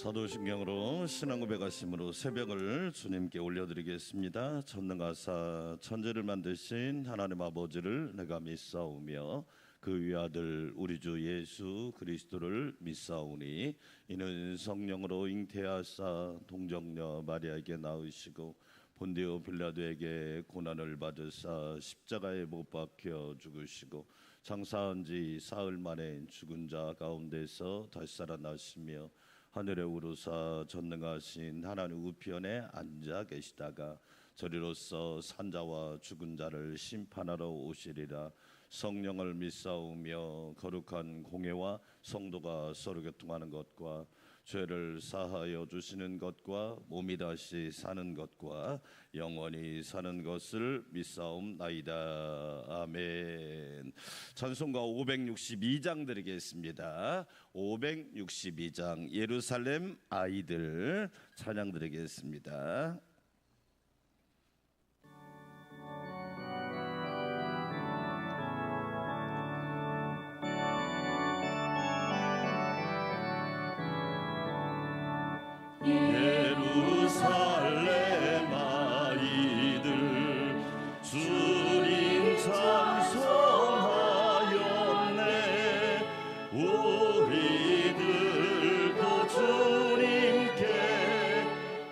사도신경으로 신앙 고백하심으로 새벽을 주님께 올려드리겠습니다. 전능하사 천지를 만드신 하나님 아버지를 내가 믿사오며 그 위아들 우리 주 예수 그리스도를 믿사오니 이는 성령으로 잉태하사 동정녀 마리아에게 낳으시고 본디오 빌라도에게 고난을 받으사 십자가에 못 박혀 죽으시고 장사한 지 사흘 만에 죽은 자 가운데서 다시 살아나시며 하늘에 오르사 전능하신 하나님 우편에 앉아 계시다가 저리로서 산자와 죽은 자를 심판하러 오시리라. 성령을 믿사오며 거룩한 공회와 성도가 서로 교통하는 것과 죄를 사하여 주시는 것과 몸이 다시 사는 것과 영원히 사는 것을 믿사옵나이다. 아멘. 찬송가 562장 드리겠습니다. 562장 예루살렘 아이들 찬양 드리겠습니다. 예루살렘 아이들 주님 찬송하였네. 우리들도 주님께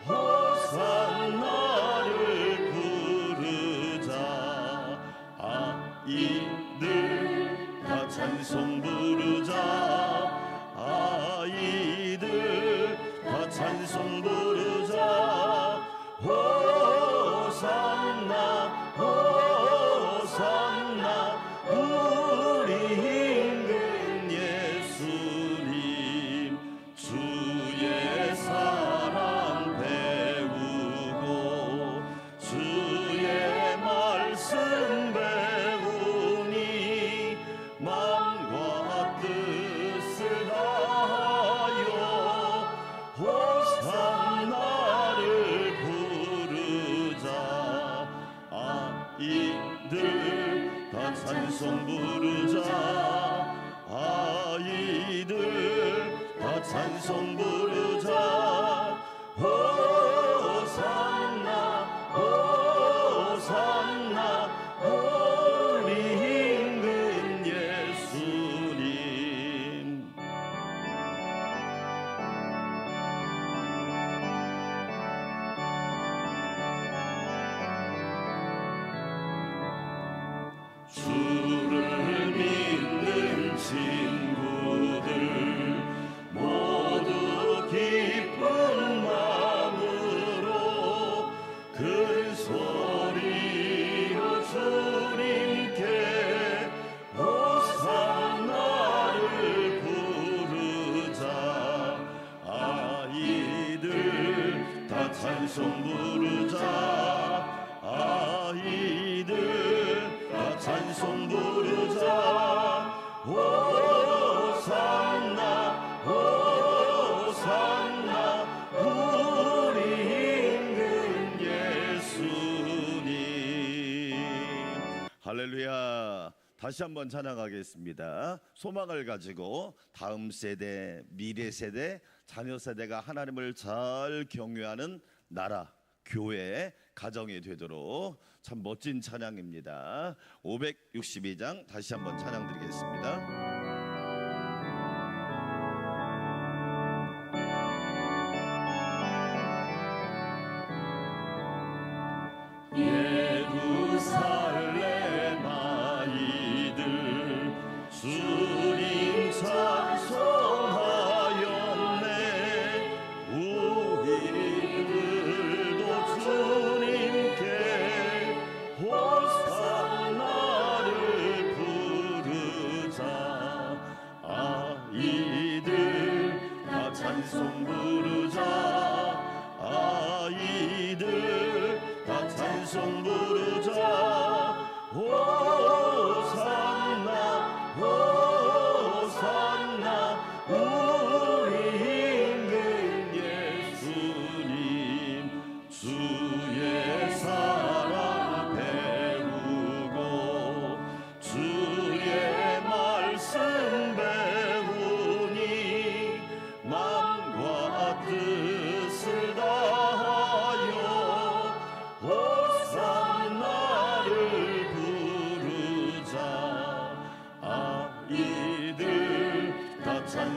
호산나를 부르자. 아이들 다 찬송 부르자. 아이들 다 찬송 부르자. 호산나 호산나 우리 힘든 예수님 주의 사랑 배우고 주의 말씀 배우니 마음과 뜻을 다하여 호산나를 부르자. 아이들 다 찬송 부르자. 아이들 다 찬송 부르자. 호산나 호산나 우리 힘든 예수님. 주를 믿는 친구들 모두 기쁜 마음으로 큰 소리로 주님께 호산나를 부르자. 아이들 다 찬송 부르자. 아이들 다 찬송 부르자. 호산나 호산나 우리 힘든 예수님. 할렐루야. 다시 한번 찬양하겠습니다. 소망을 가지고 다음 세대, 미래 세대, 자녀 세대가 하나님을 잘 경외하는 나라, 교회, 가정이 되도록 참 멋진 찬양입니다. 562장 다시 한번 찬양 드리겠습니다. 예루살렘 아이들 주님 찬송하였네. 우리들도 주님께 호산나를 부르자.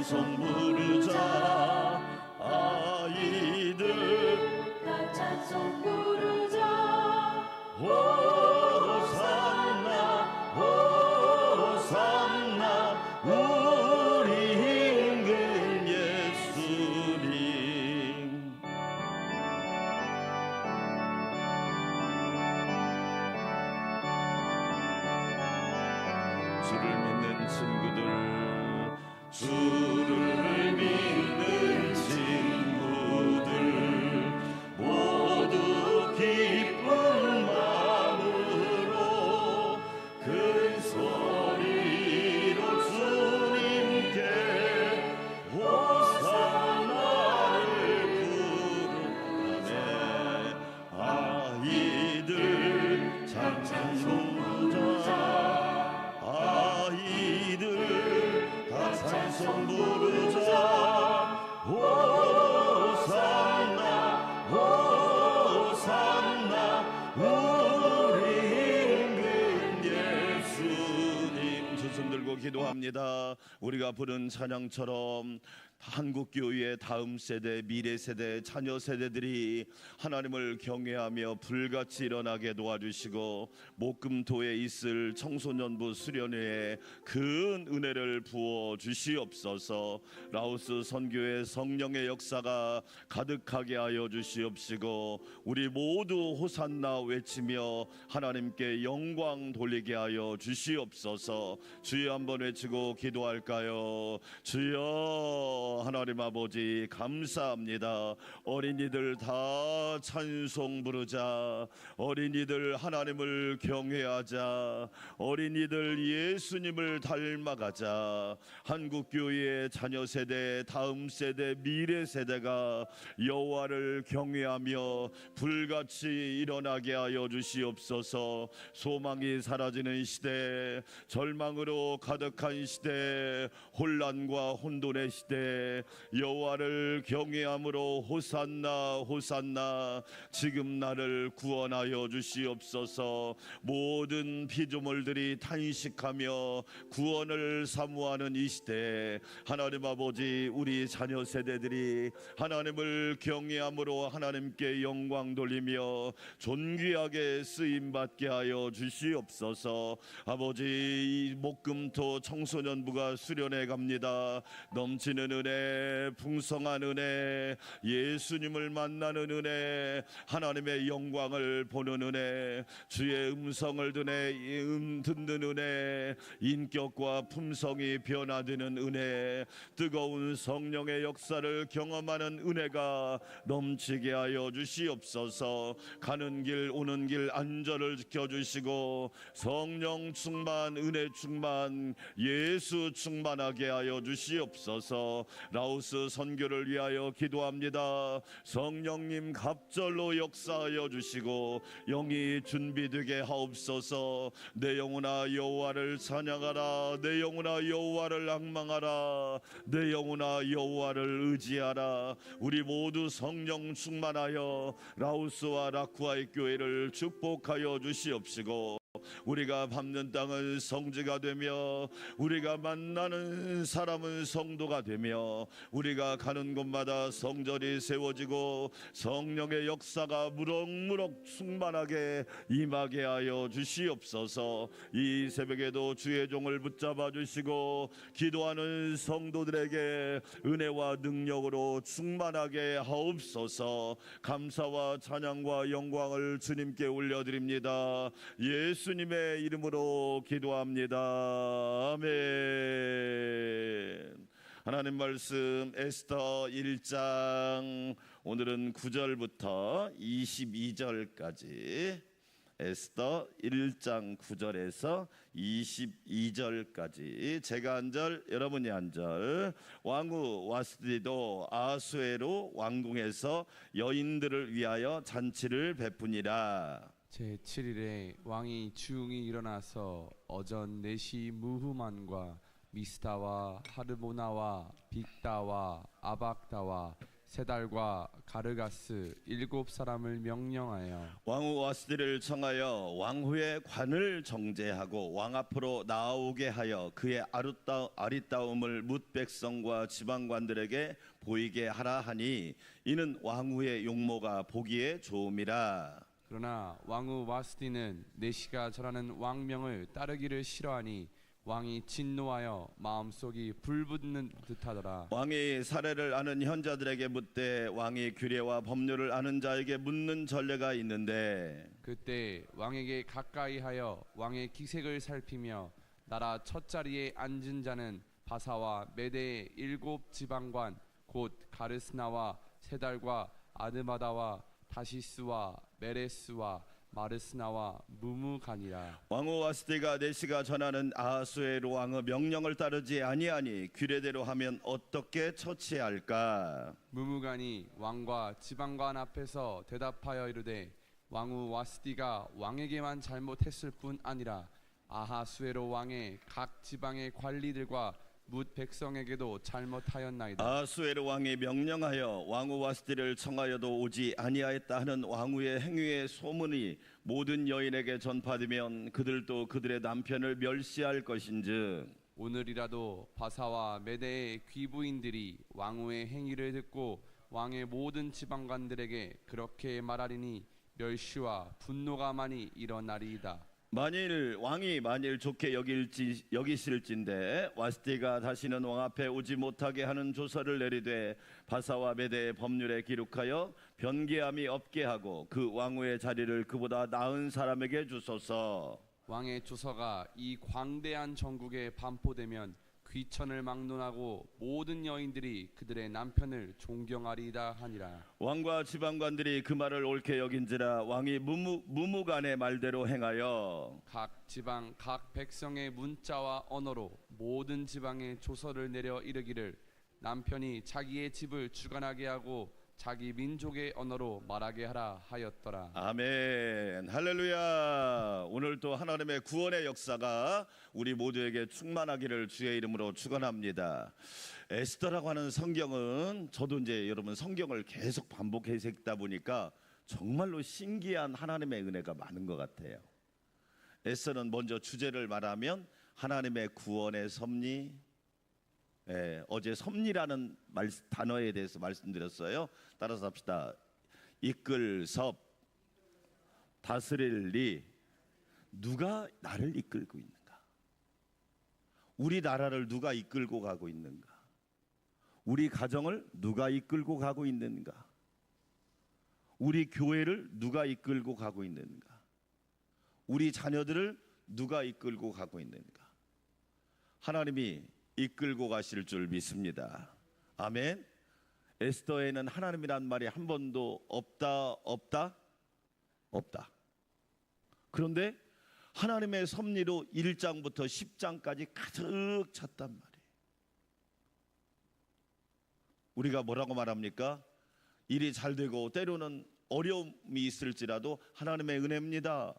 찬송 부르자 아이들 다 찬송 부르자 호산나 호산나 우리 임금 예수님. 주를 믿는 친구들, 주를 믿는 친구들 모두 기쁜 마음으로 큰 소리로 주님께 호산나를 부르네. 아이들 찬송 부르자 아이들 다 찬송 부르자 호산나 호산나 우리 임금 예수님. 두 손 들고 기도합니다. 우리가 부른 찬양처럼 한국교회의 다음 세대, 미래 세대, 자녀 세대들이 하나님을 경외하며 불같이 일어나게 도와주시고 목금토에 있을 청소년부 수련회에 큰 은혜를 부어 주시옵소서. 라오스 선교의 성령의 역사가 가득하게 하여 주시옵시고 우리 모두 호산나 외치며 하나님께 영광 돌리게 하여 주시옵소서. 주여 한번 외치고 기도할까요? 주여 하나님 아버지 감사합니다. 어린이들 다 찬송 부르자. 어린이들 하나님을 경외하자. 어린이들 예수님을 닮아가자. 한국교회의 자녀 세대, 다음 세대, 미래 세대가 여호와를 경외하며 불같이 일어나게 하여 주시옵소서. 소망이 사라지는 시대, 절망으로 가득한 시대, 혼란과 혼돈의 시대, 여호와를 경외함으로 호산나 호산나 지금 나를 구원하여 주시옵소서. 모든 피조물들이 탄식하며 구원을 사모하는 이 시대에 하나님 아버지 우리 자녀 세대들이 하나님을 경외함으로 하나님께 영광 돌리며 존귀하게 쓰임받게 하여 주시옵소서. 아버지 이 목금토 청소년부가 수련해 갑니다. 넘치는 은혜, 풍성한 은혜, 예수님을 만나는 은혜, 하나님의 영광을 보는 은혜, 주의 음성을 듣는 은혜, 인격과 품성이 변화되는 은혜, 뜨거운 성령의 역사를 경험하는 은혜가 넘치게 하여 주시옵소서. 가는 길 오는 길 안전을 지켜주시고 성령 충만, 은혜 충만, 예수 충만하게 하여 주시옵소서. 라오스 선교를 위하여 기도합니다. 성령님 갑절로 역사하여 주시고 영이 준비되게 하옵소서. 내 영혼아 여호와를 찬양하라. 내 영혼아 여호와를 앙망하라. 내 영혼아 여호와를 의지하라. 우리 모두 성령 충만하여 라오스와 라쿠아의 교회를 축복하여 주시옵시고 우리가 밟는 땅은 성지가 되며 우리가 만나는 사람은 성도가 되며 우리가 가는 곳마다 성전이 세워지고 성령의 역사가 무럭무럭 충만하게 임하게 하여 주시옵소서. 이 새벽에도 주의 종을 붙잡아 주시고 기도하는 성도들에게 은혜와 능력으로 충만하게 하옵소서. 감사와 찬양과 영광을 주님께 올려드립니다. 예수님의 이름으로 기도합니다. 아멘. 하나님 말씀 에스더 1장 오늘은 9절부터 22절까지 에스더 1장 9절에서 22절까지 제가 한 절 여러분이 한 절. 왕후 와스디도 아수에로 왕궁에서 여인들을 위하여 잔치를 베푸니라. 제7일에 왕이 주웅이 일어나서 어전 네시 무후만과 미스다와 하르모나와 빅다와 아박다와 세 달과 가르가스 7사람을 명령하여 왕후 와스디를 청하여 왕후의 관을 정제하고 왕 앞으로 나오게 하여 그의 아리따움을 뭇 백성과 지방관들에게 보이게 하라 하니 이는 왕후의 용모가 보기에 좋음이라. 그러나 왕후 와스디는 내시가 전하는 왕명을 따르기를 싫어하니 왕이 진노하여 마음속이 불붙는 듯하더라. 왕이 사례를 아는 현자들에게 묻되 왕이 규례와 법률을 아는 자에게 묻는 전례가 있는데 그때 왕에게 가까이하여 왕의 기색을 살피며 나라 첫 자리에 앉은 자는 바사와 메대의 7지방관 곧 가르스나와 세달과 아드마다와 다시스와 메레스와 마르스나와 무무간이라. 왕후 와스디가 내시가 전하는 아하수에로 왕의 명령을 따르지 아니하니 규례대로 하면 어떻게 처치할까? 무무간이 왕과 지방관 앞에서 대답하여 이르되 왕후 와스디가 왕에게만 잘못했을 뿐 아니라 아하수에로 왕의 각 지방의 관리들과 뭇 백성에게도 잘못하였나이다. 아하수에로 왕이 명령하여 왕후 와스디를 청하여도 오지 아니하였다 하는 왕후의 행위의 소문이 모든 여인에게 전파되면 그들도 그들의 남편을 멸시할 것인즉 오늘이라도 바사와 메대의 귀부인들이 왕후의 행위를 듣고 왕의 모든 지방관들에게 그렇게 말하리니 멸시와 분노가 많이 일어나리이다. 왕이 좋게 여기실진데 와스디가 다시는 왕 앞에 오지 못하게 하는 조서를 내리되 바사와 메대의 법률에 기록하여 변개함이 없게 하고 그 왕후의 자리를 그보다 나은 사람에게 주소서. 왕의 조서가 이 광대한 전국에 반포되면 귀천을 막론하고 모든 여인들이 그들의 남편을 존경하리이다 하니라. 왕과 지방관들이 그 말을 옳게 여긴지라 왕이 무무간의 말대로 행하여 각 지방 각 백성의 문자와 언어로 모든 지방에 조서를 내려 이르기를 남편이 자기의 집을 주관하게 하고 자기 민족의 언어로 말하게 하라 하였더라. 아멘. 할렐루야. 오늘 또 하나님의 구원의 역사가 우리 모두에게 충만하기를 주의 이름으로 축원합니다. 에스더라고 하는 성경은 저도 이제 여러분 성경을 계속 반복해서 읽다 보니까 정말로 신기한 하나님의 은혜가 많은 것 같아요. 에스더는 먼저 주제를 말하면 하나님의 구원의 섭리. 어제 섭리라는 단어에 대해서 말씀드렸어요. 따라서 합시다. 이끌 섭, 다스릴 리. 누가 나를 이끌고 있는가? 우리 나라를 누가 이끌고 가고 있는가? 우리 가정을 누가 이끌고 가고 있는가? 우리 교회를 누가 이끌고 가고 있는가? 우리 자녀들을 누가 이끌고 가고 있는가? 하나님이 이끌고 가실 줄 믿습니다. 아멘. 에스더에는 하나님이란 말이 한 번도 없다. 그런데 하나님의 섭리로 1장부터 10장까지 가득 찼단 말이에요. 우리가 뭐라고 말합니까? 일이 잘 되고 때로는 어려움이 있을지라도 하나님의 은혜입니다.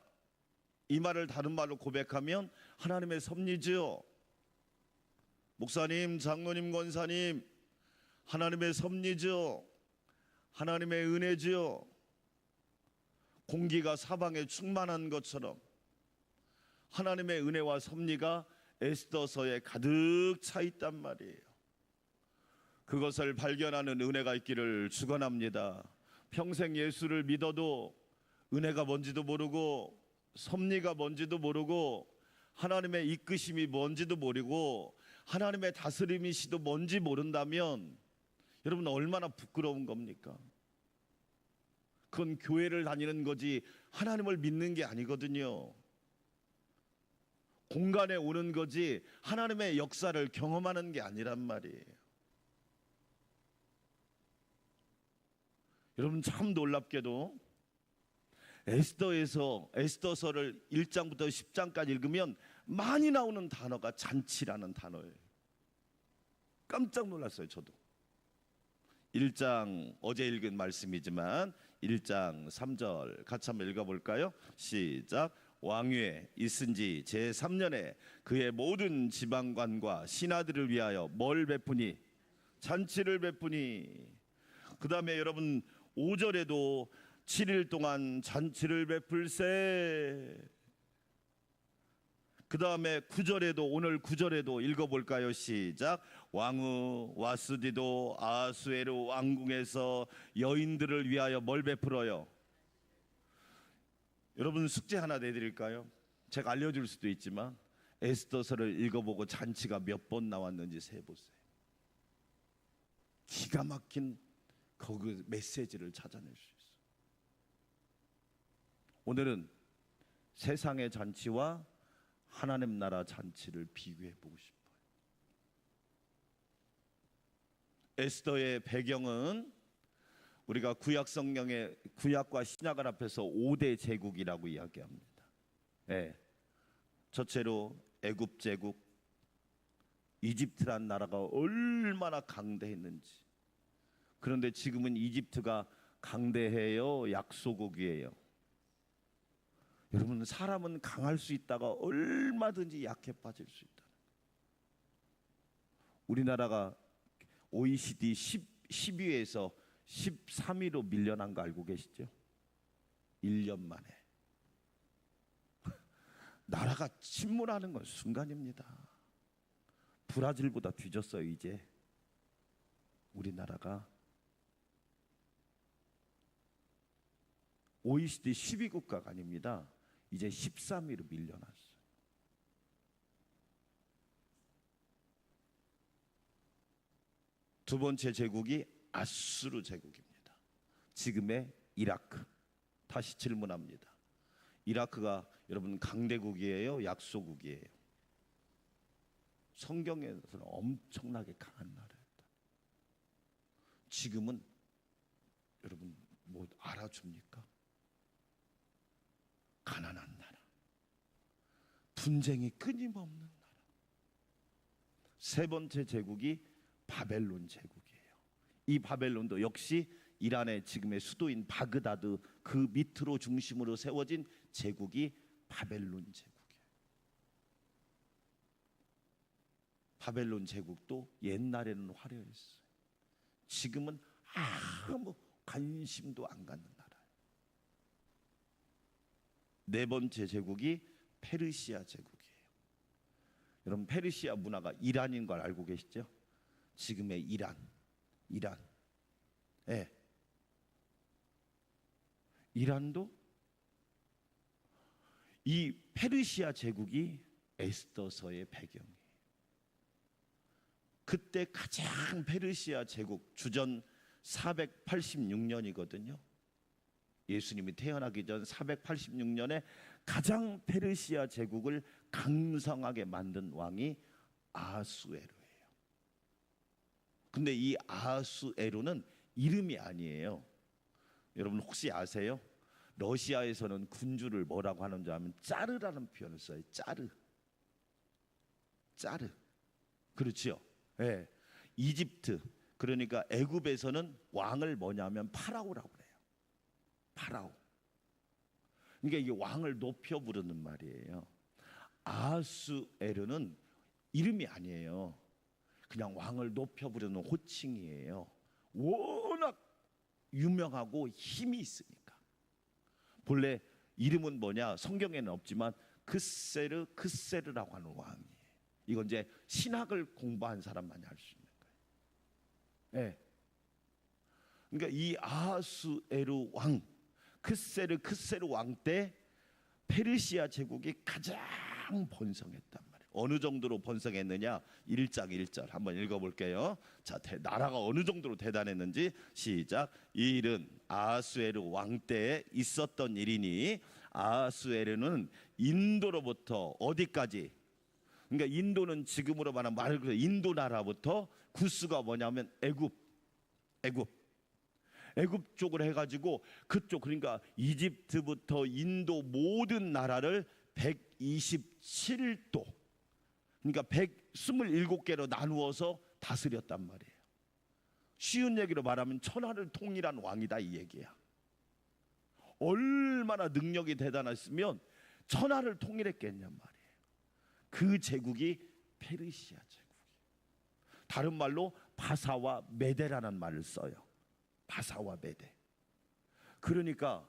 이 말을 다른 말로 고백하면 하나님의 섭리지요. 목사님, 장로님, 권사님, 하나님의 섭리죠. 하나님의 은혜죠. 공기가 사방에 충만한 것처럼 하나님의 은혜와 섭리가 에스더서에 가득 차 있단 말이에요. 그것을 발견하는 은혜가 있기를 축원합니다. 평생 예수를 믿어도 은혜가 뭔지도 모르고 섭리가 뭔지도 모르고 하나님의 이끄심이 뭔지도 모르고 하나님의 다스림이시도 뭔지 모른다면 여러분 얼마나 부끄러운 겁니까? 그건 교회를 다니는 거지 하나님을 믿는 게 아니거든요. 공간에 오는 거지 하나님의 역사를 경험하는 게 아니란 말이에요. 여러분 참 놀랍게도 에스더서를 1장부터 10장까지 읽으면 많이 나오는 단어가 잔치라는 단어예요. 깜짝 놀랐어요. 저도 1장 어제 읽은 말씀이지만 1장 3절 같이 한번 읽어볼까요? 시작. 왕위에 있은 지 제3년에 그의 모든 지방관과 신하들을 위하여 뭘 베푸니? 잔치를 베푸니. 그 다음에 여러분 5절에도 7일 동안 잔치를 베풀세. 그 다음에 9절에도, 오늘 9절에도 읽어볼까요? 시작. 왕후 와스디도 아수에르 왕궁에서 여인들을 위하여 뭘 베풀어요? 여러분 숙제 하나 내드릴까요? 제가 알려줄 수도 있지만 에스더서를 읽어보고 잔치가 몇 번 나왔는지 세보세요. 기가 막힌 그 메시지를 찾아낼 수 있어요. 오늘은 세상의 잔치와 하나님 나라 잔치를 비교해 보고 싶어요. 에스더의 배경은 우리가 구약 성경의 구약과 신약을 합해서 5대 제국이라고 이야기합니다. 네. 첫째로 애굽 제국, 이집트란 나라가 얼마나 강대했는지. 그런데 지금은 이집트가 강대해요, 약소국이에요? 여러분, 사람은 강할 수 있다가 얼마든지 약해 빠질 수 있다. 우리나라가 OECD 10위에서 13위로 밀려난 거 알고 계시죠? 1년 만에. 나라가 침몰하는 건 순간입니다. 브라질보다 뒤졌어요. 이제 우리나라가 OECD 10위 국가가 아닙니다. 이제 13위로 밀려났어요. 두 번째 제국이 아수르 제국입니다. 지금의 이라크. 다시 질문합니다. 이라크가 여러분 강대국이에요, 약소국이에요? 성경에서는 엄청나게 강한 나라였다. 지금은 여러분 뭐 알아줍니까? 가난한 나라, 분쟁이 끊임없는 나라. 세 번째 제국이 바벨론 제국이에요. 이 바벨론도 역시 이란의 지금의 수도인 바그다드 그 밑으로 중심으로 세워진 제국이 바벨론 제국이에요. 바벨론 제국도 옛날에는 화려했어요. 지금은 아무 관심도 안 갖는 나라예요. 네 번째 제국이 페르시아 제국이에요. 여러분, 페르시아 문화가 이란인 걸 알고 계시죠? 지금의 이란. 예. 이란도 이 페르시아 제국이 에스더서의 배경이에요. 그때 가장 페르시아 제국 주전 486년이거든요. 예수님이 태어나기 전 486년에 가장 페르시아 제국을 강성하게 만든 왕이 아하수에로예요. 근데 이 아하수에로는 이름이 아니에요. 여러분 혹시 아세요? 러시아에서는 군주를 뭐라고 하는지 아면 짜르라는 표현을 써요. 짜르. 그렇죠? 예. 이집트, 그러니까 애굽에서는 왕을 뭐냐면 파라오라고 그래요. 파라오. 그러니까 이게 왕을 높여 부르는 말이에요. 아하수에르는 이름이 아니에요. 그냥 왕을 높여 부르는 호칭이에요. 워낙 유명하고 힘이 있으니까. 본래 이름은 뭐냐? 성경에는 없지만 크세르라고 하는 왕이에요. 이건 이제 신학을 공부한 사람만이 알 수 있는 거예요. 네. 그러니까 이 아하수에르 왕, 크세르 왕 때 페르시아 제국이 가장 번성했단 말이에요. 어느 정도로 번성했느냐? 1장 1절 한번 읽어볼게요. 자, 나라가 어느 정도로 대단했는지 시작. 이 일은 아하수에르 왕 때에 있었던 일이니 아하수에르는 인도로부터 어디까지? 그러니까 인도는 지금으로 말하면 말 그대로 인도 나라부터 구스가 뭐냐면 애굽 쪽으로 해가지고 그쪽, 그러니까 이집트부터 인도 모든 나라를 127도, 그러니까 127개로 나누어서 다스렸단 말이에요. 쉬운 얘기로 말하면 천하를 통일한 왕이다 이 얘기야. 얼마나 능력이 대단했으면 천하를 통일했겠냔 말이에요. 그 제국이 페르시아 제국이에요. 다른 말로 바사와 메데라는 말을 써요. 바사와 메대. 그러니까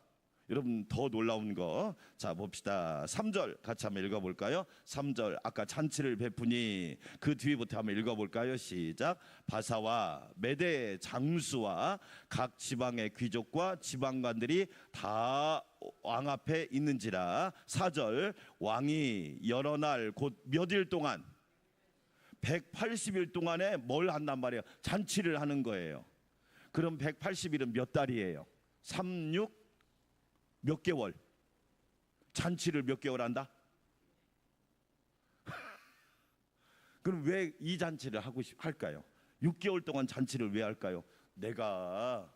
여러분 더 놀라운 거, 자 봅시다. 3절 같이 한번 읽어볼까요? 3절 아까 잔치를 베푸니 그 뒤부터 한번 읽어볼까요? 시작. 바사와 메대 장수와 각 지방의 귀족과 지방관들이 다 왕 앞에 있는지라. 4절 왕이 여러 날 곧 몇 일 동안 180일 동안에 뭘 한단 말이에요? 잔치를 하는 거예요. 그럼 180일은 몇 달이에요? 3, 6 몇 개월? 잔치를 몇 개월 한다? 그럼 왜 이 잔치를 할까요? 6개월 동안 잔치를 왜 할까요? 내가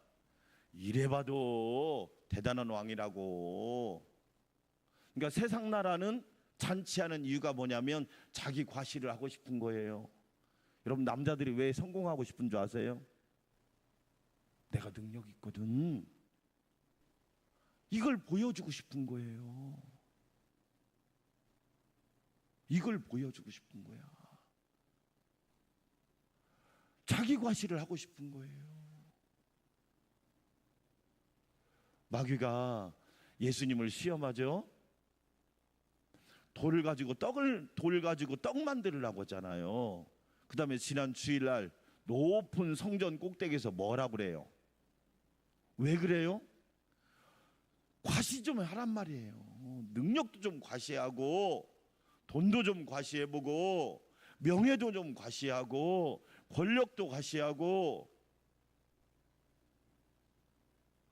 이래봐도 대단한 왕이라고. 그러니까 세상 나라는 잔치하는 이유가 뭐냐면 자기 과시를 하고 싶은 거예요. 여러분 남자들이 왜 성공하고 싶은 줄 아세요? 내가 능력 있거든. 이걸 보여주고 싶은 거예요. 이걸 보여주고 싶은 거야. 자기 과시를 하고 싶은 거예요. 마귀가 예수님을 시험하죠. 돌 가지고 떡 만들으라고 하잖아요. 그 다음에 지난 주일날 높은 성전 꼭대기에서 뭐라 그래요? 왜 그래요? 과시 좀 하란 말이에요. 능력도 좀 과시하고 돈도 좀 과시해보고 명예도 좀 과시하고 권력도 과시하고.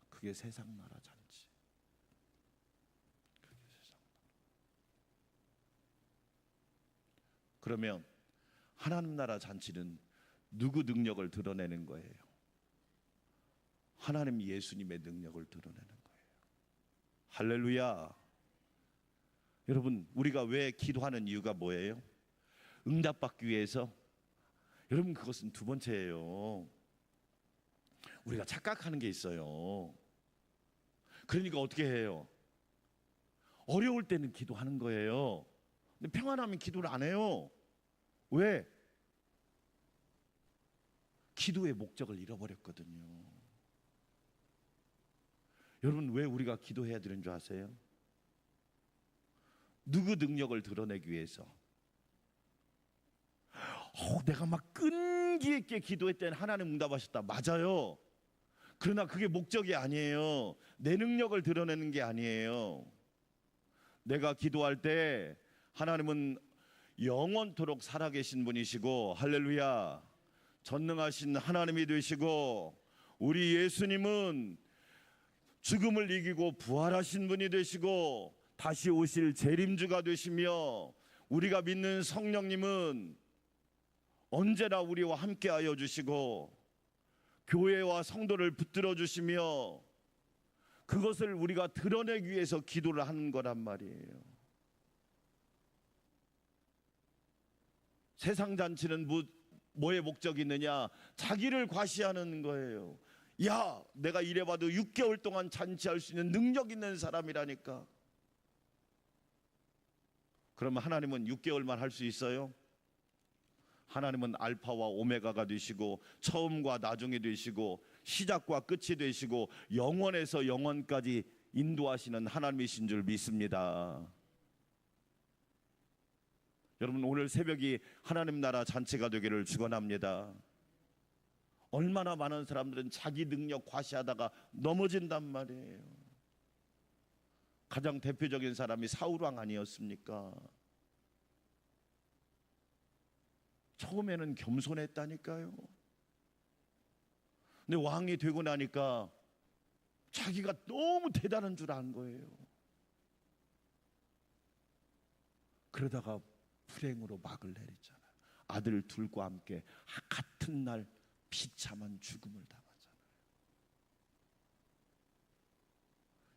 그게 세상 나라 잔치. 그게 세상 나라. 그러면 하나님 나라 잔치는 누구 능력을 드러내는 거예요? 하나님 예수님의 능력을 드러내는 거예요. 할렐루야. 여러분 우리가 왜 기도하는 이유가 뭐예요? 응답받기 위해서. 여러분 그것은 두 번째예요. 우리가 착각하는 게 있어요. 그러니까 어떻게 해요? 어려울 때는 기도하는 거예요. 근데 평안하면 기도를 안 해요. 왜? 기도의 목적을 잃어버렸거든요. 여러분 왜 우리가 기도해야 되는 줄 아세요? 누구 능력을 드러내기 위해서. 내가 막 끈기 있게 기도했더니 하나님 응답하셨다. 맞아요. 그러나 그게 목적이 아니에요. 내 능력을 드러내는 게 아니에요. 내가 기도할 때 하나님은 영원토록 살아계신 분이시고, 할렐루야, 전능하신 하나님이 되시고, 우리 예수님은 죽음을 이기고 부활하신 분이 되시고 다시 오실 재림주가 되시며, 우리가 믿는 성령님은 언제나 우리와 함께하여 주시고 교회와 성도를 붙들어 주시며, 그것을 우리가 드러내기 위해서 기도를 하는 거란 말이에요. 세상 잔치는 뭐의 목적이 있느냐? 자기를 과시하는 거예요. 야, 내가 이래봐도 6개월 동안 잔치할 수 있는 능력 있는 사람이라니까. 그러면 하나님은 6개월만 할 수 있어요? 하나님은 알파와 오메가가 되시고 처음과 나중이 되시고 시작과 끝이 되시고 영원에서 영원까지 인도하시는 하나님이신 줄 믿습니다. 여러분 오늘 새벽이 하나님 나라 잔치가 되기를 축원합니다. 얼마나 많은 사람들은 자기 능력 과시하다가 넘어진단 말이에요. 가장 대표적인 사람이 사울왕 아니었습니까? 처음에는 겸손했다니까요. 근데 왕이 되고 나니까 자기가 너무 대단한 줄 안 거예요. 그러다가 불행으로 막을 내리잖아요. 아들 둘과 함께 같은 날 비참한 죽음을 당하잖아요.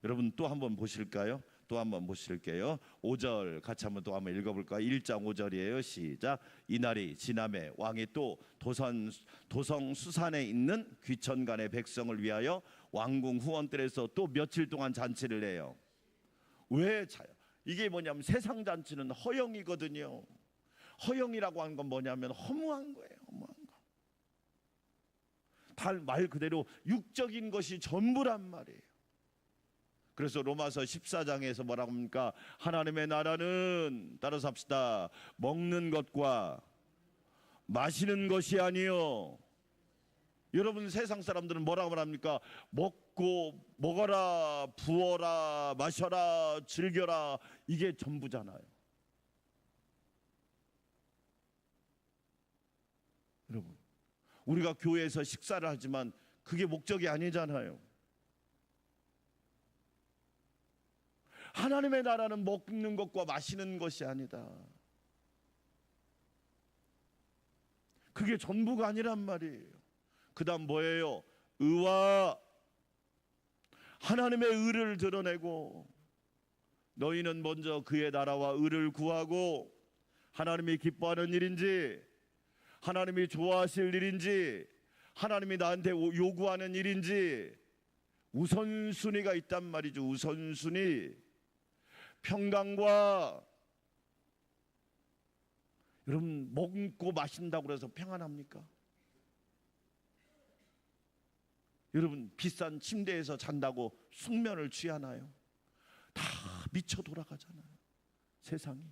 여러분 또 한번 보실까요? 또 한번 보실게요. 5절 같이 한번 또 한번 읽어볼까요? 1장 5절이에요. 시작. 이날이 지남에 왕이 또 도성 수산에 있는 귀천간의 백성을 위하여 왕궁 후원들에서 또 며칠 동안 잔치를 해요. 왜 이게 뭐냐면 세상 잔치는 허영이거든요. 허영이라고 하는 건 뭐냐면 허무한 거예요. 허무한 거. 말 그대로 육적인 것이 전부란 말이에요. 그래서 로마서 14장에서 뭐라고 합니까? 하나님의 나라는, 따라서 합시다, 먹는 것과 마시는 것이 아니요. 여러분, 세상 사람들은 뭐라고 말합니까? 먹어라, 부어라, 마셔라, 즐겨라, 이게 전부잖아요. 여러분, 우리가 교회에서 식사를 하지만 그게 목적이 아니잖아요. 하나님의 나라는 먹는 것과 마시는 것이 아니다. 그게 전부가 아니란 말이에요. 그 다음 뭐예요? 의와 하나님의 의를 드러내고, 너희는 먼저 그의 나라와 의를 구하고, 하나님이 기뻐하는 일인지, 하나님이 좋아하실 일인지, 하나님이 나한테 요구하는 일인지 우선순위가 있단 말이죠. 우선순위. 평강과, 여러분, 먹고 마신다고 해서 평안합니까? 여러분, 비싼 침대에서 잔다고 숙면을 취하나요? 다 미쳐 돌아가잖아요, 세상이.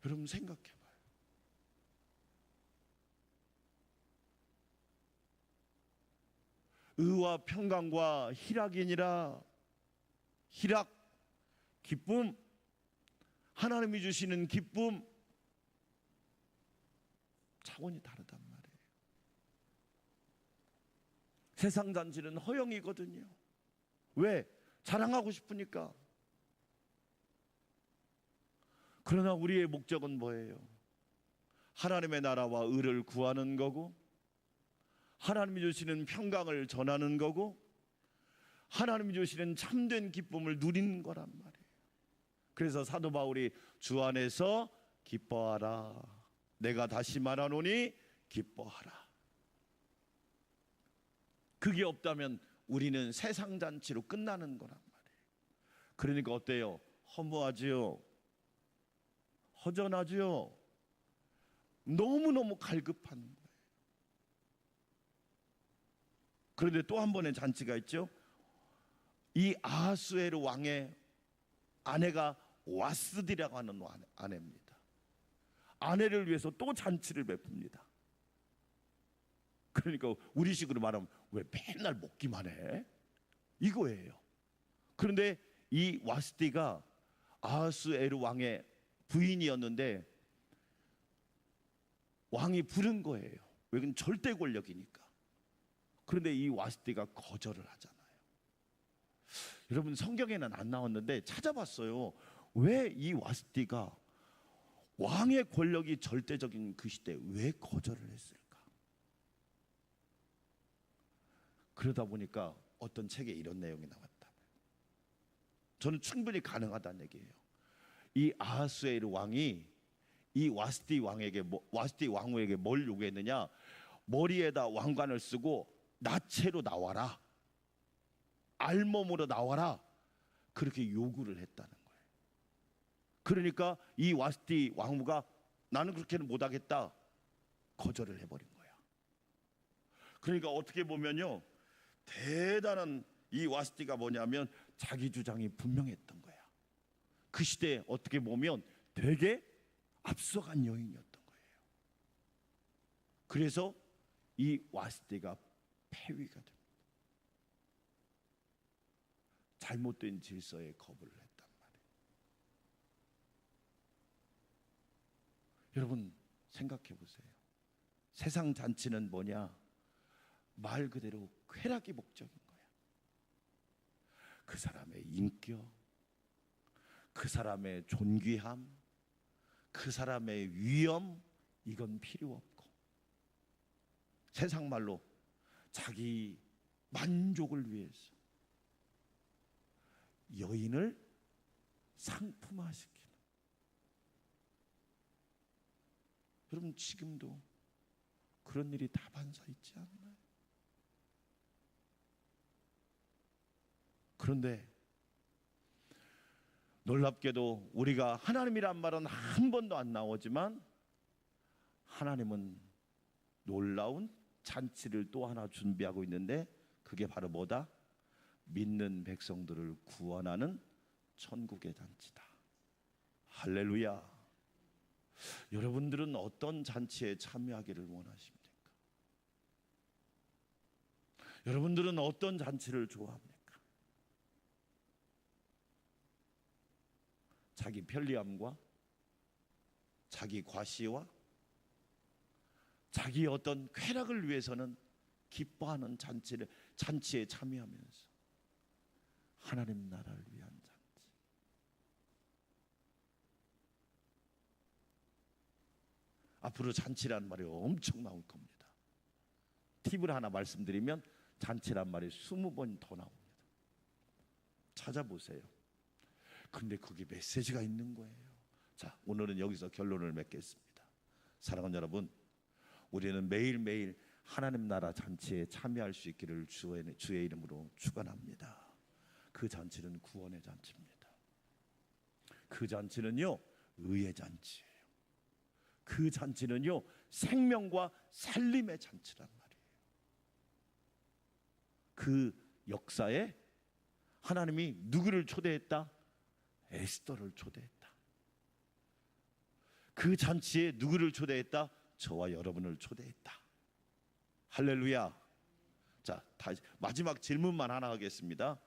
여러분, 생각해봐요. 의와 평강과 희락이니라. 희락, 기쁨, 하나님이 주시는 기쁨, 차원이 다르단 말이에요. 세상 잔치는 허영이거든요. 왜? 자랑하고 싶으니까. 그러나 우리의 목적은 뭐예요? 하나님의 나라와 의를 구하는 거고, 하나님이 주시는 평강을 전하는 거고, 하나님이 주시는 참된 기쁨을 누리는 거란 말이에요. 그래서 사도 바울이 주 안에서 기뻐하라. 내가 다시 말하노니 기뻐하라. 그게 없다면 우리는 세상 잔치로 끝나는 거란 말이에요. 그러니까 어때요? 허무하지요? 허전하지요? 너무너무 갈급한 거예요. 그런데 또 한 번의 잔치가 있죠. 이 아하수에르 왕의 아내가 와스디라고 하는 아내입니다. 아내를 위해서 또 잔치를 베풉니다. 그러니까 우리식으로 말하면 왜 맨날 먹기만 해? 이거예요. 그런데 이 와스디가 아하수에르 왕의 부인이었는데 왕이 부른 거예요. 왜냐면 절대 권력이니까. 그런데 이 와스디가 거절을 하잖아요. 여러분, 성경에는 안 나왔는데 찾아봤어요. 왜 이 와스디가 왕의 권력이 절대적인 그 시대에 왜 거절을 했을까? 그러다 보니까 어떤 책에 이런 내용이 나왔다. 저는 충분히 가능하다는 얘기예요. 이 아하수에르 왕이 이 와스디 왕후에게 뭘 요구했느냐? 머리에다 왕관을 쓰고 나체로 나와라, 알몸으로 나와라, 그렇게 요구를 했다는 거예요. 그러니까 이 와스디 왕후가 나는 그렇게는 못하겠다, 거절을 해버린 거야. 그러니까 어떻게 보면요, 대단한 이 와스디가 뭐냐면 자기 주장이 분명했던 거야. 그 시대에 어떻게 보면 되게 앞서간 여인이었던 거예요. 그래서 이 와스디가 폐위가 됩니다. 잘못된 질서에 거부를 했단 말이에요. 여러분, 생각해 보세요. 세상 잔치는 뭐냐? 말 그대로 쾌락이 목적인 거야. 그 사람의 인격, 그 사람의 존귀함, 그 사람의 위엄, 이건 필요 없고, 세상 말로 자기 만족을 위해서 여인을 상품화시키는. 여러분, 지금도 그런 일이 다반사 있지 않나요? 그런데 놀랍게도 우리가 하나님이란 말은 한 번도 안 나오지만 하나님은 놀라운 잔치를 또 하나 준비하고 있는데 그게 바로 뭐다? 믿는 백성들을 구원하는 천국의 잔치다. 할렐루야. 여러분들은 어떤 잔치에 참여하기를 원하십니까? 여러분들은 어떤 잔치를 좋아합니까? 자기 편리함과 자기 과시와 자기 어떤 쾌락을 위해서는 기뻐하는 잔치에 참여하면서 하나님 나라를 위한 잔치. 앞으로 잔치란 말이 엄청 나올 겁니다. 팁을 하나 말씀드리면 잔치란 말이 20번 더 나옵니다. 찾아보세요. 근데 그게 메시지가 있는 거예요. 자, 오늘은 여기서 결론을 맺겠습니다. 사랑하는 여러분, 우리는 매일매일 하나님 나라 잔치에 참여할 수 있기를 주의 이름으로 축원합니다. 그 잔치는 구원의 잔치입니다. 그 잔치는요, 의의 잔치예요. 그 잔치는요, 생명과 살림의 잔치란 말이에요. 그 역사에 하나님이 누구를 초대했다? 에스더를 초대했다. 그 잔치에 누구를 초대했다? 저와 여러분을 초대했다. 할렐루야. 자, 다시 마지막 질문만 하나 하겠습니다.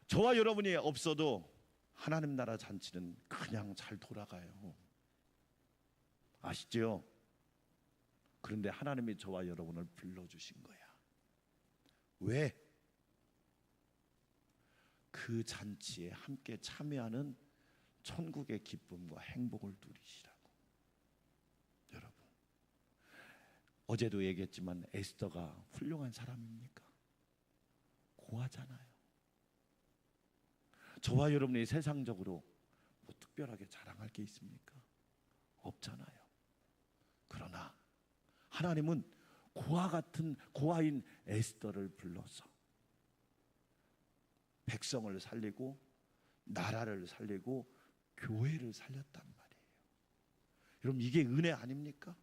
저와 여러분이 없어도 하나님 나라 잔치는 그냥 잘 돌아가요. 아시죠? 그런데 하나님이 저와 여러분을 불러주신 거야. 왜? 그 잔치에 함께 참여하는 천국의 기쁨과 행복을 누리시라고. 여러분, 어제도 얘기했지만 에스더가 훌륭한 사람입니까? 고하잖아요. 저와 여러분이 세상적으로 뭐 특별하게 자랑할 게 있습니까? 없잖아요. 그러나 하나님은 고아 같은 고아인 에스더를 불러서 백성을 살리고 나라를 살리고 교회를 살렸단 말이에요. 여러분, 이게 은혜 아닙니까?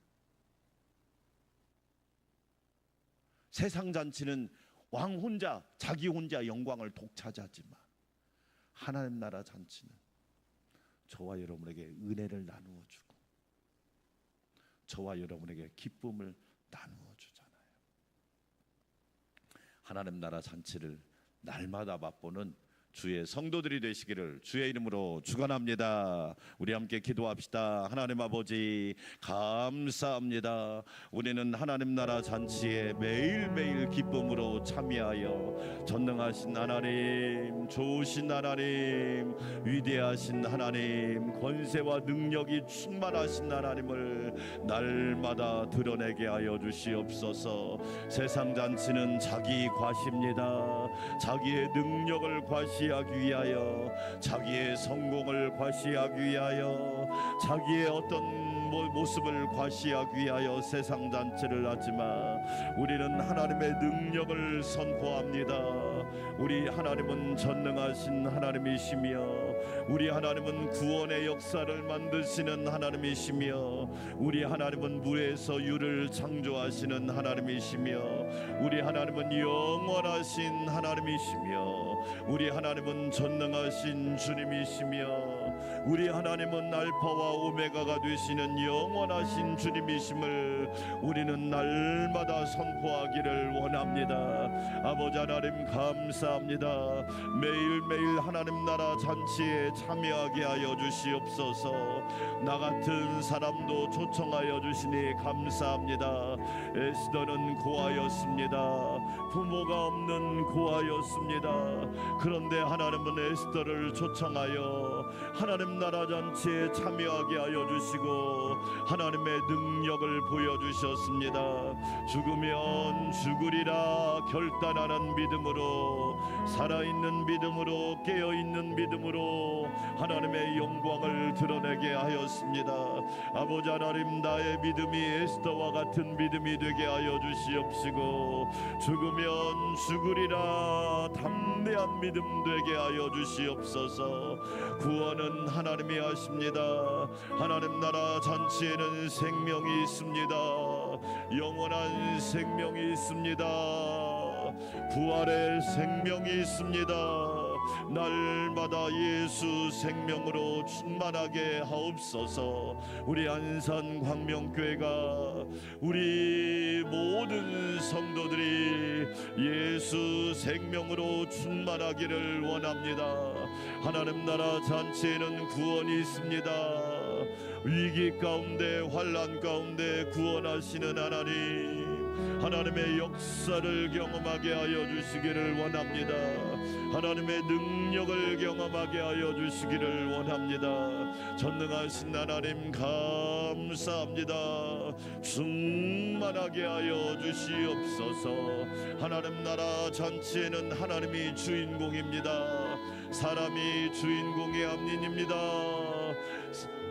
세상 잔치는 왕 혼자 자기 혼자 영광을 독차지하지만 하나님 나라 잔치는 저와 여러분에게 은혜를 나누어 주고 저와 여러분에게 기쁨을 나누어 주잖아요. 하나님 나라 잔치를 날마다 맛보는 주의 성도들이 되시기를 주의 이름으로 축원합니다. 우리 함께 기도합시다. 하나님 아버지, 감사합니다. 우리는 하나님 나라 잔치에 매일매일 기쁨으로 참여하여 전능하신 하나님, 좋으신 하나님, 위대하신 하나님, 권세와 능력이 충만하신 하나님을 날마다 드러내게 하여 주시옵소서. 세상 잔치는 자기 과시입니다. 자기의 능력을 과시하기 위하여, 자기의 성공을 과시하기 위하여, 자기의 어떤 모습을 과시하기 위하여 세상 잔치를 하지만 우리는 하나님의 능력을 선포합니다. 우리 하나님은 전능하신 하나님이시며 우리 하나님은 구원의 역사를 만드시는 하나님이시며 우리 하나님은 물에서 유를 창조하시는 하나님이시며 우리 하나님은 영원하신 하나님이시며 우리 하나님은 전능하신 주님이시며 우리 하나님은 알파와 오메가가 되시는 영원하신 주님이심을 우리는 날마다 선포하기를 원합니다. 아버지 하나님, 감사합니다. 매일매일 하나님 나라 잔치에 참여하게 하여 주시옵소서. 나 같은 사람도 초청하여 주시니 감사합니다. 에스더는 고아였습니다. 부모가 없는 고아였습니다. 그런데 하나님은 에스더를 초청하여 하나님 나라 잔치에 참여하게 하여 주시고 하나님의 능력을 보여주셨습니다. 죽으면 죽으리라 결단하는 믿음으로, 살아있는 믿음으로, 깨어있는 믿음으로 하나님의 영광을 드러내게 하였습니다. 아버지 하나님, 나의 믿음이 에스더와 같은 믿음이 되게 하여 주시옵시고 죽으면 죽으리라 담대한 믿음 되게 하여 주시옵소서. 구원은 하나님이 하십니다. 하나님 나라 잔치에는 생명이 있습니다. 영원한 생명이 있습니다. 부활의 생명이 있습니다. 날마다 예수 생명으로 충만하게 하옵소서. 우리 안산 광명교회가 우리 모든 성도들이 예수 생명으로 충만하기를 원합니다. 하나님 나라 잔치에는 구원이 있습니다. 위기 가운데 환난 가운데 구원하시는 하나님의 역사를 경험하게 하여 주시기를 원합니다. 하나님의 능력을 경험하게 하여 주시기를 원합니다. 전능하신 하나님 감사합니다. 충만하게 하여 주시옵소서. 하나님 나라 잔치에는 하나님이 주인공입니다. 사람이 주인공이 아닙니다.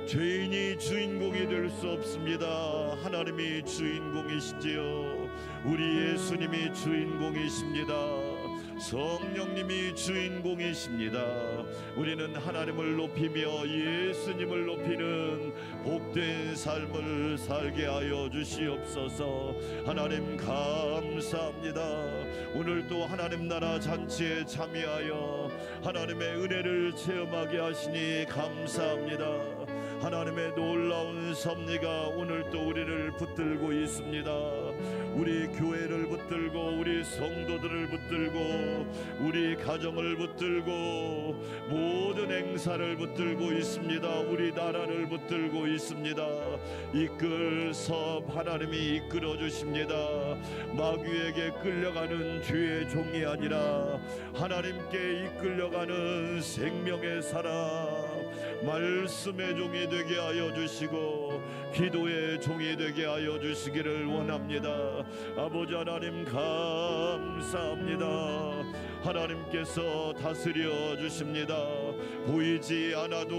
죄인이 주인공이 될 수 없습니다. 하나님이 주인공이시지요. 우리 예수님이 주인공이십니다. 성령님이 주인공이십니다. 우리는 하나님을 높이며 예수님을 높이는 복된 삶을 살게 하여 주시옵소서. 하나님 감사합니다. 오늘도 하나님 나라 잔치에 참여하여 하나님의 은혜를 체험하게 하시니 감사합니다. 하나님의 놀라운 섭리가 오늘도 우리를 붙들고 있습니다. 우리 교회를 붙들고 우리 성도들을 붙들고 우리 가정을 붙들고 모든 행사를 붙들고 있습니다. 우리 나라를 붙들고 있습니다. 이끌서 하나님이 이끌어 주십니다. 마귀에게 끌려가는 죄의 종이 아니라 하나님께 이끌려가는 생명의 사람, 말씀의 종이 되게 하여 주시고 기도의 종이 되게 하여 주시기를 원합니다. 아버지 하나님 감사합니다. 하나님께서 다스려 주십니다. 보이지 않아도,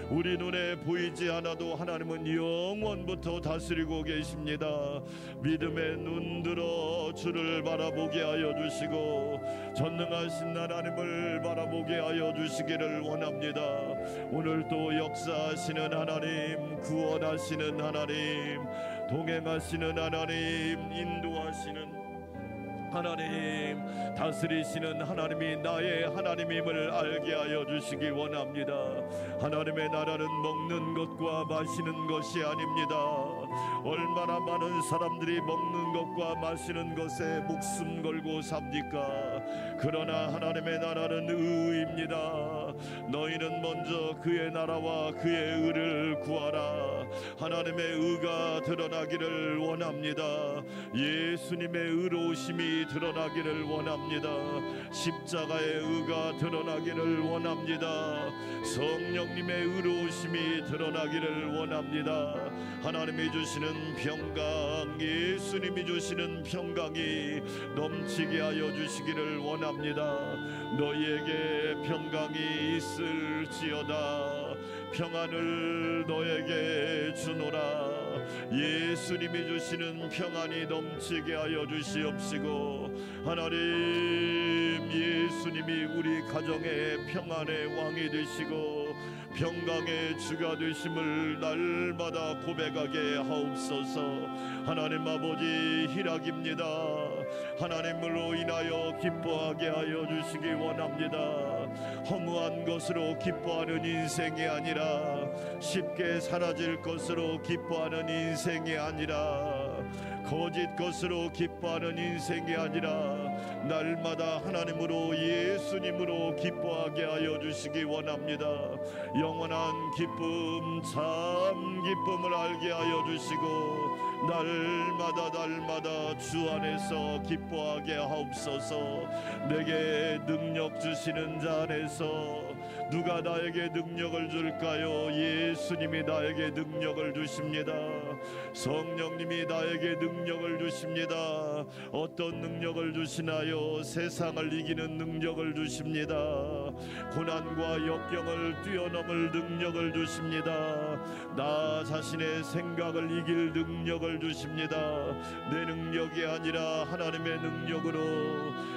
우리 눈에 보이지 않아도 하나님은 영원부터 다스리고 계십니다. 믿음의 눈 들어 주를 바라보게 하여 주시고 전능하신 하나님을 바라보게 하여 주시기를 원합니다. 오늘도 역사하시는 하나님, 구원하시는 하나님, 동행하시는 하나님, 인도하시는 하나님, 다스리시는 하나님이 나의 하나님임을 알게 하여 주시기 원합니다. 하나님의 나라는 먹는 것과 마시는 것이 아닙니다. 얼마나 많은 사람들이 먹는 것과 마시는 것에 목숨 걸고 삽니까? 그러나 하나님의 나라는 의입니다. 너희는 먼저 그의 나라와 그의 의를 구하라. 하나님의 의가 드러나기를 원합니다. 예수님의 의로우심이 드러나기를 원합니다. 십자가의 의가 드러나기를 원합니다. 성령님의 의로우심이 드러나기를 원합니다. 하나님이 주시는 평강, 예수님이 주시는 평강이 넘치게 하여 주시기를 원합니다. 너희에게 평강이 있을지어다. 평안을 너에게 주노라. 예수님이 주시는 평안이 넘치게 하여 주시옵시고, 하나님, 예수님이 우리 가정의 평안의 왕이 되시고 평강의 주가 되심을 날마다 고백하게 하옵소서. 하나님 아버지, 희락입니다. 하나님으로 인하여 기뻐하게 하여 주시기 원합니다. 허무한 것으로 기뻐하는 인생이 아니라, 쉽게 사라질 것으로 기뻐하는 인생이 아니라, 거짓 것으로 기뻐하는 인생이 아니라 날마다 하나님으로, 예수님으로 기뻐하게 하여 주시기 원합니다. 영원한 기쁨, 참 기쁨을 알게 하여 주시고 날마다 주 안에서 기뻐하게 하옵소서. 내게 능력 주시는 자 안에서 누가 나에게 능력을 줄까요? 예수님이 나에게 능력을 주십니다. 성령님이 나에게 능력을 주십니다. 어떤 능력을 주시나요? 세상을 이기는 능력을 주십니다. 고난과 역경을 뛰어넘을 능력을 주십니다. 나 자신의 생각을 이길 능력을 주십니다. 내 능력이 아니라 하나님의 능력으로,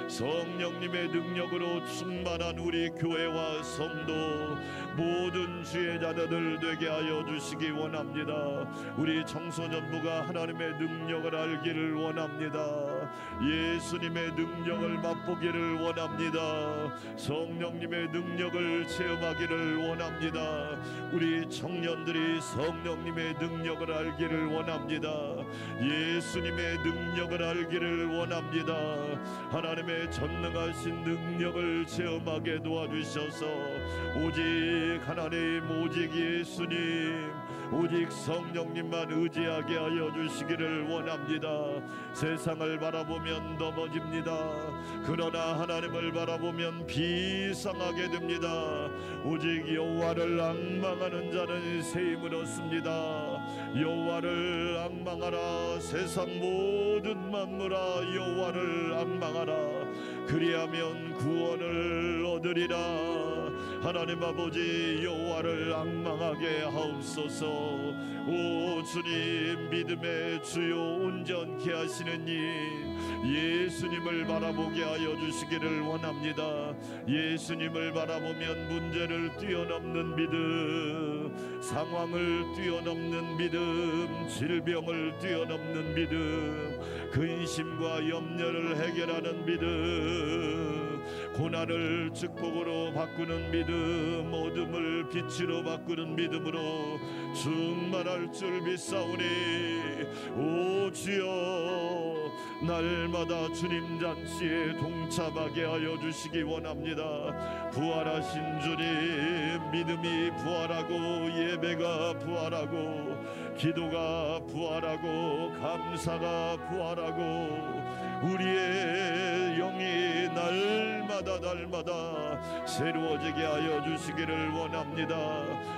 성령님의 능력으로 충만한 우리 교회와 성도, 모든 주의 자녀들 되게 하여 주시기 원합니다. 우리 청소년부가 하나님의 능력을 알기를 원합니다. 예수님의 능력을 맛보기를 원합니다. 성령님의 능력을 체험하기를 원합니다. 우리 청년들이 성령님의 능력을 알기를 원합니다. 예수님의 능력을 알기를 원합니다. 하나님의 전능하신 능력을 체험하게 도와주셔서 오직 하나님, 오직 예수님, 오직 성령님만 의지하게 하여 주시기를 원합니다. 세상을 바라보면 넘어집니다. 그러나 하나님을 바라보면 비상하게 됩니다. 오직 여호와를 앙망하는 자는 새 힘을 얻습니다. 여호와를 앙망하라. 세상 모든 만물아, 여호와를 앙망하라. 그리하면 구원을 얻으리라. 하나님 아버지, 여호와를 앙망하게 하옵소서. 오 주님, 믿음의 주요 온전케 하시는 이 예수님을 바라보게 하여 주시기를 원합니다. 예수님을 바라보면 문제를 뛰어넘는 믿음, 상황을 뛰어넘는 믿음, 질병을 뛰어넘는 믿음, 근심과 염려를 해결하는 믿음, 고난을 축복으로 바꾸는 믿음, 어둠을 빛으로 바꾸는 믿음으로 충만할 줄 믿사오니, 오 주여, 날마다 주님 잔치에 동참하게 하여 주시기 원합니다. 부활하신 주님, 믿음이 부활하고 예배가 부활하고 기도가 부활하고 감사가 부활하고 우리의 영이 날마다 새로워지게 하여 주시기를 원합니다.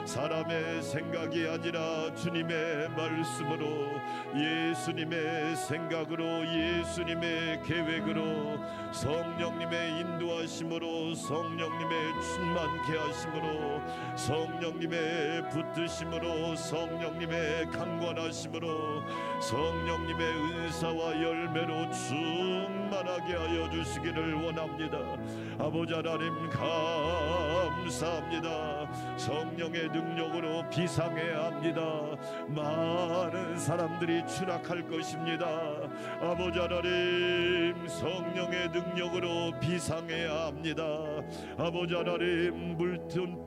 사람의 생각이 아니라 주님의 말씀으로, 예수님의 생각으로, 예수님의 계획으로, 성령님의 인도하심으로, 성령님의 충만케 하심으로, 성령님의 붙드심으로, 성령님의 강권하심으로, 성령님의 은사와 열매로 충만하게 하여 주시기를 원합니다. 아버지 하나님 감사합니다. 성령의 능력으로 비상해야 합니다. 많은 사람들이 추락할 것입니다. 아버지 하나님, 성령의 능력으로 비상해야 합니다. 아버지 하나님,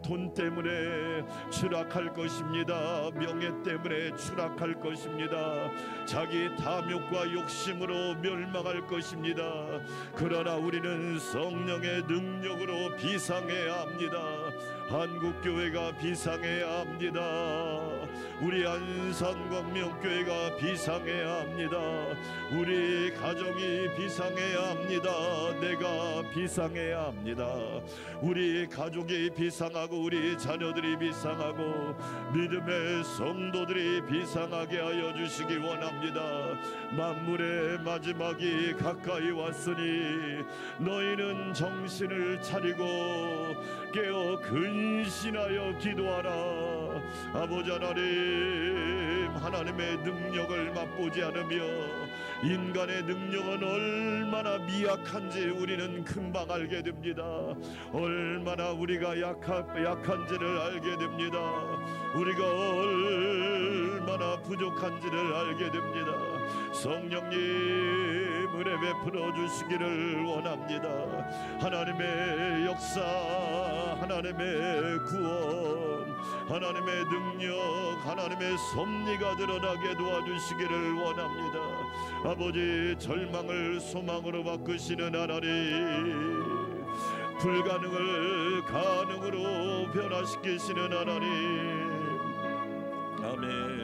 돈 때문에 추락할 것입니다. 명예 때문에 추락할 것입니다. 자기 탐욕과 욕심으로 멸망할 것입니다. 그러나 우리는 성령의 능력으로 비상해야 합니다. 한국교회가 비상해야 합니다. 우리 안산광명교회가 비상해야 합니다. 우리 가정이 비상해야 합니다. 내가 비상해야 합니다. 우리 가족이 비상하고 우리 자녀들이 비상하고 믿음의 성도들이 비상하게 하여 주시기 원합니다. 만물의 마지막이 가까이 왔으니 너희는 정신을 차리고 깨어 근신하여 기도하라. 아버지 하나님, 하나님의 능력을 맛보지 않으며 인간의 능력은 얼마나 미약한지 우리는 금방 알게 됩니다. 얼마나 우리가 약한지를 알게 됩니다. 우리가 얼마나 부족한지를 알게 됩니다. 성령님, 은혜 베풀어 주시기를 원합니다. 하나님의 역사, 하나님의 구원, 하나님의 능력, 하나님의 섭리가 드러나게 도와주시기를 원합니다. 아버지, 절망을 소망으로 바꾸시는 하나님, 불가능을 가능으로 변화시키시는 하나님, 아멘.